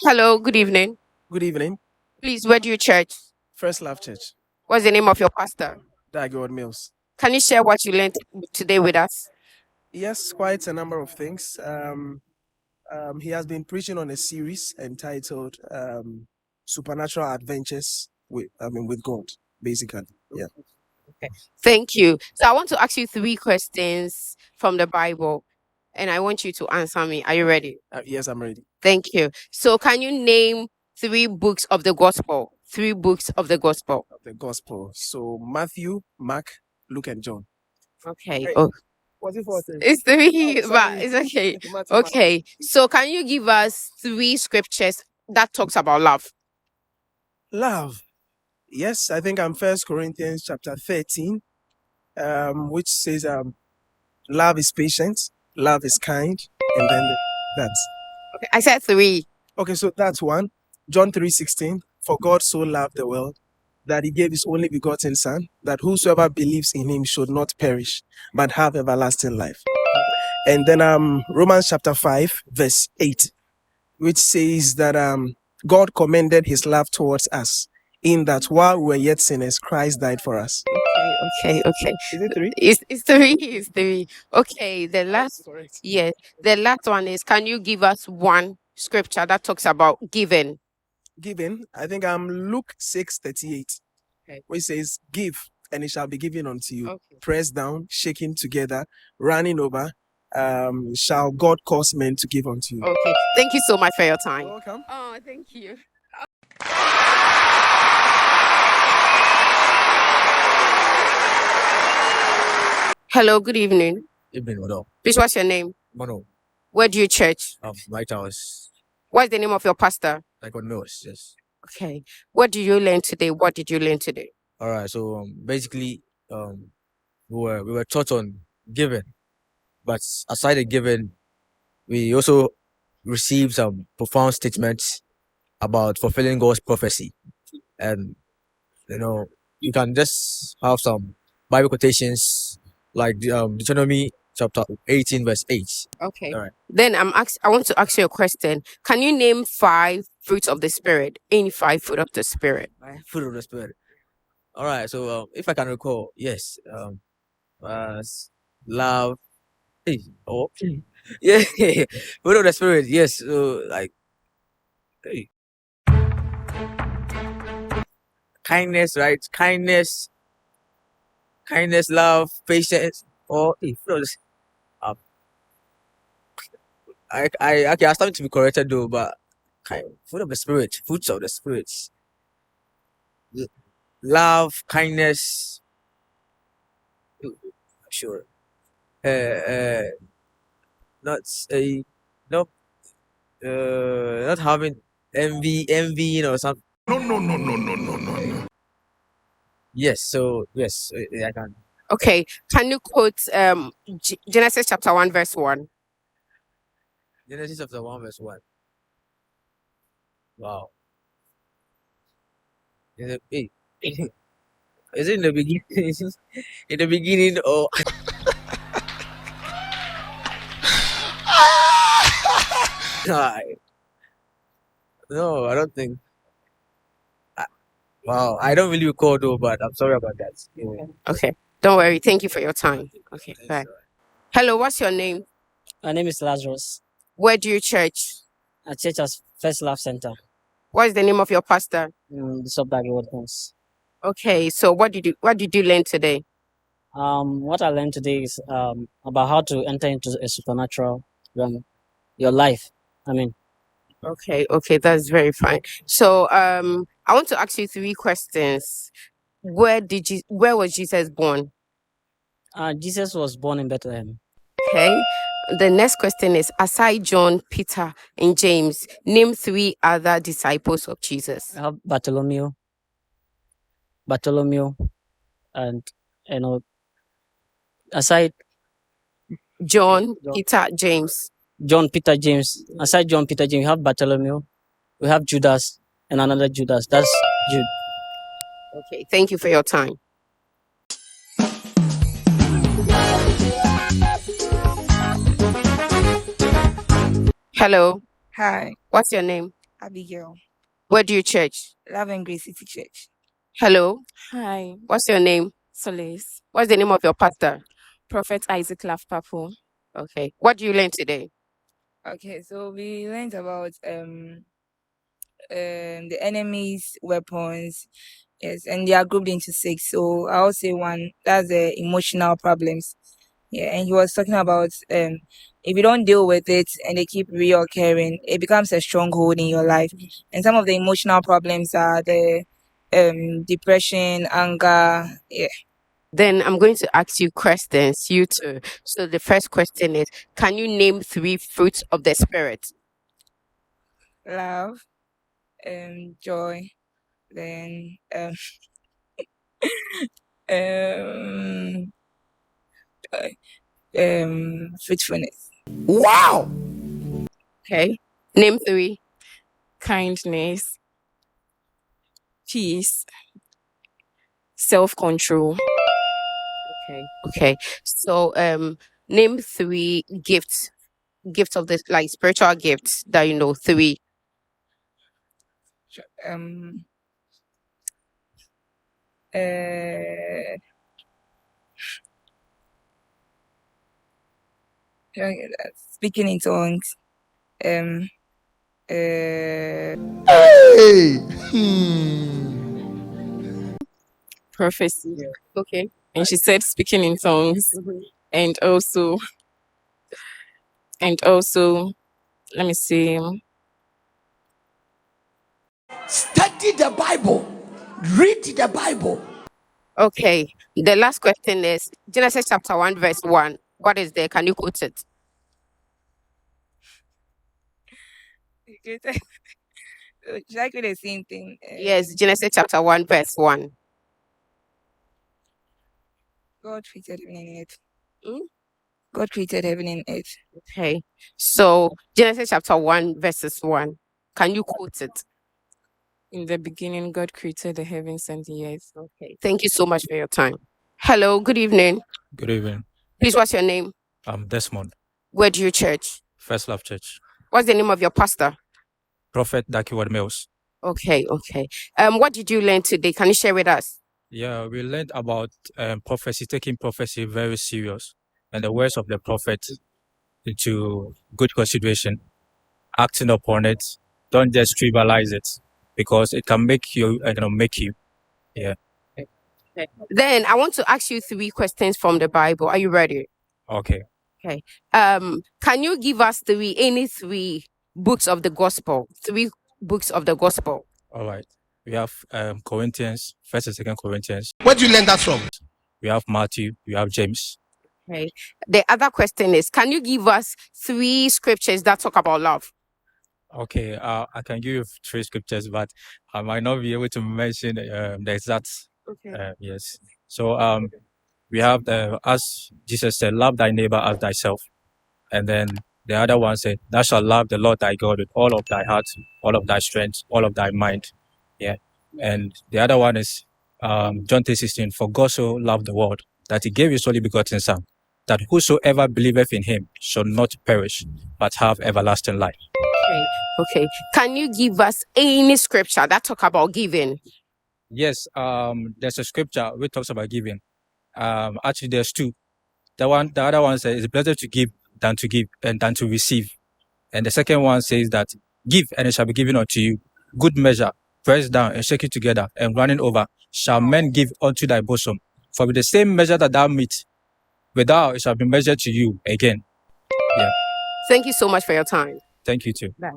Hello, good evening. Good evening. Please, where do you church? First Love Church, What's the name of your pastor? Dagwood Mills. Can you share what you learned today with us? Yes, quite a number of things. He has been preaching on a series entitled Supernatural Adventures with God, basically. Yeah. Thank you. So I want to ask you three questions from the Bible, and I want you to answer me. Are you ready? Yes, I'm ready. Thank you. So can you name three books of the gospel? Three books of the gospel. The Gospel. So Matthew, Mark, Luke, and John. Okay. Hey, Oh, was it 4 things? it's three, Oh, but sorry. it's okay. Matthew, Mark. Okay. So can you give us three scriptures that talks about love? Love. Yes, I think I'm First Corinthians chapter 13, which says love is patient, love is kind, and then that's Okay. I said three. okay. So that's one. John 3:16. For God so loved the world that he gave his only begotten Son, that whosoever believes in him should not perish, but have everlasting life. And then Romans chapter 5, verse 8, which says that God commended his love towards us, in that while we were yet sinners, Christ died for us. Okay. Is it three? It's three. It's three. Okay. The last, Correct. yes. The last one is, can you give us one scripture that talks about giving? Giving, I think Luke 6:38, Okay. which says, give, and it shall be given unto you. Okay. Pressed down, shaking together, running over, shall God cause men to give unto you. Okay. Thank you so much for your time. Welcome. Oh, thank you. Hello, good evening. Evening, what up? Please, what's your name? Mono, Where do you church? White House, What's the name of your pastor? like on knows, yes. Okay. What did you learn today? What did you learn today? All right, so basically, we were taught on giving, but aside the giving, we also received some profound statements about fulfilling God's prophecy, and you can just have some Bible quotations like Deuteronomy chapter 18 verse 8. Okay. All right. Then I want to ask you a question. Can you name 5 fruits of the spirit? Any 5 fruit of the spirit? Fruit of the spirit. All right, so if I can recall, yes, love. Hey, oh, yeah, fruit of the spirit. Yes, so like, hey, kindness, right? Kindness, love, patience. Or hey, fruit of the, um, I okay, I'm starting to be corrected though, but fruit of the spirit, fruits of the spirits, love, kindness. Sure. Uh, not a no. Not having envy, something. No. Yes, so yes, I can. Okay. Can you quote Genesis chapter 1 verse 1? Genesis chapter 1 verse 1. Wow. Hey, is it in the beginning? In the beginning, or no, I don't think. Wow, I don't really recall though, but I'm sorry about that. Anyway, Okay. Don't worry. Thank you for your time. Okay. Bye. Hello, what's your name? My name is Lazarus. Where do you church? I church at First Love Center, What is the name of your pastor? Bishop Dagwood Mills. Okay. So what did you learn today? What I learned today is about how to enter into a supernatural realm, your life. I mean, Okay, that's very fine. So I want to ask you 3 questions. Where was Jesus born? Jesus was born in Bethlehem. Okay. The next question is, aside John, Peter, and James, name 3 other disciples of Jesus. I have Bartholomew, and aside John, Peter, James. John, Peter, James. Aside John, Peter, James, we have Bartholomew, we have Judas, and another Judas. That's Jude. Okay, thank you for your time. Hello, Hi, what's your name? Abigail, Where do you church? Love and Grace City Church. Hello. Hi, What's your name? Solace. What's the name of your pastor? Prophet Isaac Love Papo. Okay. What do you learn today? Okay, so we learned about the enemy's weapons, yes, and they are grouped into 6. So I'll say one, that's the emotional problems. Yeah, and he was talking about if you don't deal with it and they keep reoccurring, it becomes a stronghold in your life. And some of the emotional problems are the depression, anger. Yeah. Then I'm going to ask you questions, you too. So the first question is, can you name 3 fruits of the spirit? Love, joy, then um faithfulness. Wow! Okay. Name 3. Kindness, peace, self-control. Okay. Okay. So name 3 gifts. Gifts of this, like spiritual gifts that you know. 3. Um speaking in tongues, Hey! Prophecy. Okay. And she said speaking in tongues. And also, let me see. Study the Bible. Read the Bible. Okay. The last question is Genesis chapter 1 verse 1. What is there? Can you quote it? exactly the same thing. Yes, Genesis chapter 1 verse 1. God created heaven and earth. Mm? God created heaven and earth. Okay. So Genesis chapter 1 verses 1. Can you quote it? In the beginning, God created the heavens and the earth. Okay. Thank you so much for your time. Hello, good evening. Good evening. Please, what's your name? I'm Desmond, Where do you church? First Love Church. What's the name of your pastor? Prophet Dakiwad Mills. Okay, okay. What did you learn today? Can you share with us? Yeah, we learned about prophecy, taking prophecy very serious, and the words of the prophet into good consideration, acting upon it. Don't just trivialize it, because it can make you, make you. Yeah. Then I want to ask you 3 questions from the Bible. Are you ready? Okay. Can you give us any 3 books of the gospel? 3 books of the gospel. All right. We have Corinthians, First and Second Corinthians. Where do you learn that from? We have Matthew. We have James. Okay. The other question is, can you give us 3 scriptures that talk about love? Okay. I can give you 3 scriptures, but I might not be able to mention the exact. Okay. Yes. So we have as Jesus said, love thy neighbor as thyself. And then the other one said, thou shalt love the Lord thy God with all of thy heart, all of thy strength, all of thy mind. Yeah. And the other one is John 3:16, for God so loved the world that he gave his only begotten son, that whosoever believeth in him shall not perish, but have everlasting life. Okay. Can you give us any scripture that talk about giving? Yes, there's a scripture which talks about giving. Actually, there's 2. The other one says it's better to give than to receive. And the second one says that give and it shall be given unto you. Good measure, pressed down and shaken together and running over, shall men give unto thy bosom. For with the same measure that thou meet, withal it shall be measured to you again. Yeah. Thank you so much for your time. Thank you too. Bye.